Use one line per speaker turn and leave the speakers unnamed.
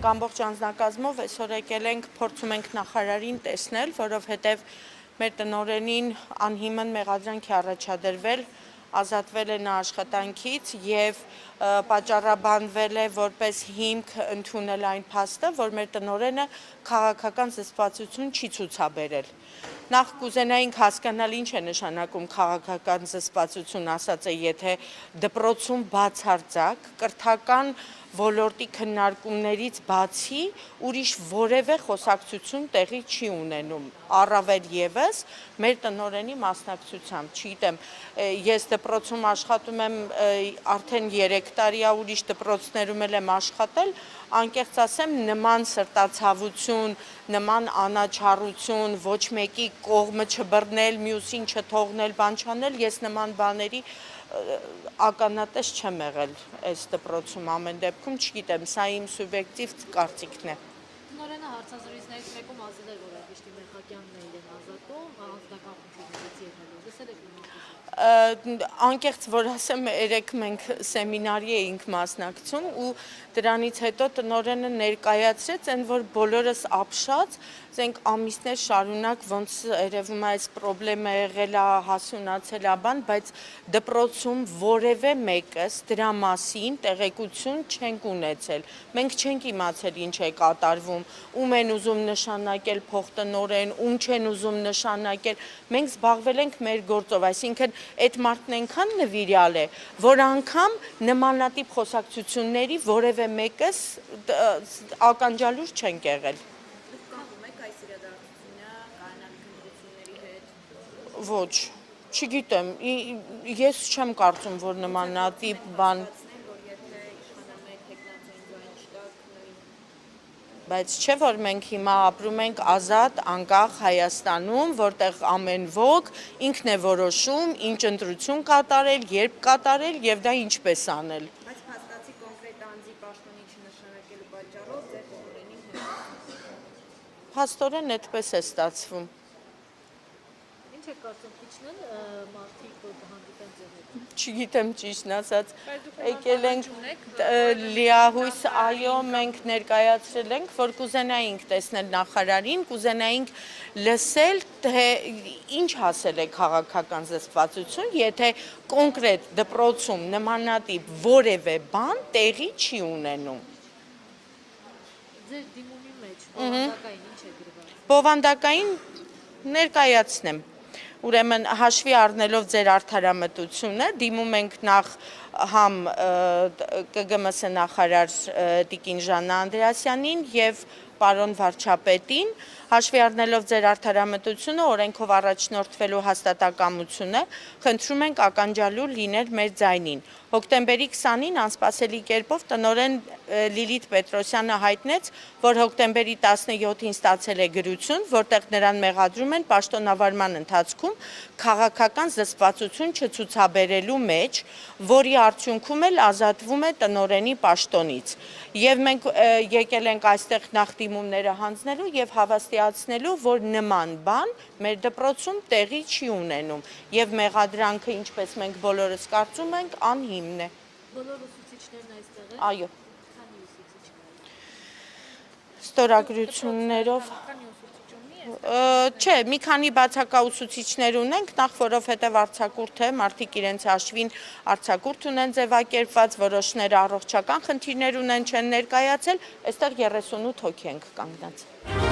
մենք ամբողջ անձնակազմով այսօր եկել ենք, փորձում ենք նախարարին տեսնել, որովհետև մեր տնօրենին անհիմն մեղադրանք է առաջադրվել, ազատվել է նա աշխատանքից եւ պատճառաբանվել է որպես հիմք ընդունել այն փաստը, որ մեր տնօրենը քաղաքական զսպվածություն չի ցուցաբերել։ Նախ կուզենայինք հասկանալ ինչ է նշանակում քաղաքական զսպվածություն, ասած է, եթե դպրոցում բացարձակ կրթական ոլորտի քննարկումներից բացի ուրիշ որևէ խոսակցություն տեղի չի ունենում, առավել ևս մեր տնօրենի մասնակցությամբ, չգիտեմ, ես դպրոցում աշխատում եմ արդեն 3 տարի, ուրիշ դպրոցներում եմ աշխատել, անկեղծ ասեմ, նման սրտացավություն, նման անաչառություն, ոչ մեկի կողմը չբռնել, մյուսին չթողնել, բան չանել, ես նման բաների ականատես չեմ եղել այս դպրոցում ամեն դեպքում, չգիտեմ, սա իմ սուբյեկտիվ կարծիքն է։
Տնօրենը հարցազրույցներից մեկում ասել էր, որ Արտիշտի Մեխակյանն է իրեն ազատում, անձնական խնդիրներից ելնելով, լսել եք
անկեղծ որ ասեմ, երեկ մենք սեմինարի էինք մասնակցում ու դրանից հետո տնօրենը ներկայացրեց, այն որ բոլորս ապշած, ասենք ամիսներ շարունակ ոնց երևում է այս պրոբլեմը եղել է, հասունացել է բան, բայց դպրոցում որևէ մեկս դրա մասին տեղեկություն չենք ունեցել։ Մենք չենք իմացել ինչ է կատարվում, ում են ուզում նշանակել փոխտնօրեն, ում չեն ուզում նշանակել։ Մենք զբաղվել ենք մեր գործով, այսինքն այդ մարդն այնքան նվիրյալ է, որ անգամ նմանատիպ խոսակցությունների որևէ մեկս ականջալուր չենք եղել։ Ոչ, չգիտեմ, ես չեմ կարծում, որ նմանատիպ բան, բայց չէ, որ մենք հիմա ապրում ենք ազատ, անկախ Հայաստանում, որտեղ ամեն ոք ինքն է որոշում, ինչ ընտրություն կատարել, երբ կատարել եւ դա ինչպես անել։
Բայց փաստացի կոնկրետ անձի պաշտոնի չնշանակելու պատճառով ձեր տնօրենին հետ։
Փաստորեն այդպես է ստացվում։
Ինչ եք կարծում, քիչն են մարդիկ, որ հանդիպեն ձեր հետ։
Չգիտեմ ճիշտն ասած, եկել ենք լիահույս, այո, մենք ներկայացրել ենք, որ կուզենայինք տեսնել նախարարին, կուզենայինք լսել, թե ինչ ասել է քաղաքական զսպվածություն, եթե կոնկրետ դպրոցում նմանատիպ որևէ բան տեղի չի ունենում։
Ձեր դիմումի մեջ բովանդակային ինչ է գրված։
Բովանդակային ներկայացնեմ։ Ուրեմն հաշվի առնելով ձեր արդարամտությունը, դիմում ենք նախ համ ԿԳՄՍ նախարար Տիկին Ժաննա Անդրեասյանին եւ պարոն վարչապետին, հաշվի առնելով ձեր արդարամտությունը, օրենքով առաջնորդվելու հաստատակամությունը, խնդրում ենք ականջալուր լինել մեր ձայնին։ Հոկտեմբերի 20-ին անսպասելի կերպով տնօրեն Լիլիթ Պետրոսյանը հայտնեց, որ հոկտեմբերի 17-ին ստացել է գրություն, որտեղ նրան մեղադրում են պաշտոնավարման ընթացքում քաղաքական զսպվածություն չցուցաբերելու մեջ, որի արդյունքում էլ ազատվում է տնօրենի պաշտոնից։ Եվ մենք եկել ենք այստեղ նախ դիմումները հանձնելու եւ հավաստիացնելու, որ նման բան մեր դպրոցում տեղի չի ունենում եւ մեղադրանքը, ինչպես մենք բոլորս կարծում ենք, անհիմն է։
Բոլոր ուսուցիչներն այստեղ են։
Այո։
Քանի ուսուցիչ կա։
Ստորագրություններով
Քանի ուսուցիչ ունի։
Չէ, մի քանի բացակա ուսուցիչներ ունենք, նախ որովհետև արձակուրդ է, մարդիկ իրենց հաշվին արձակուրդ ունեն ձևակերպված, որոշները առողջական խնդիրներ ունեն, չեն ներկայացել, այստեղ 38 հոգի ենք կանգնած։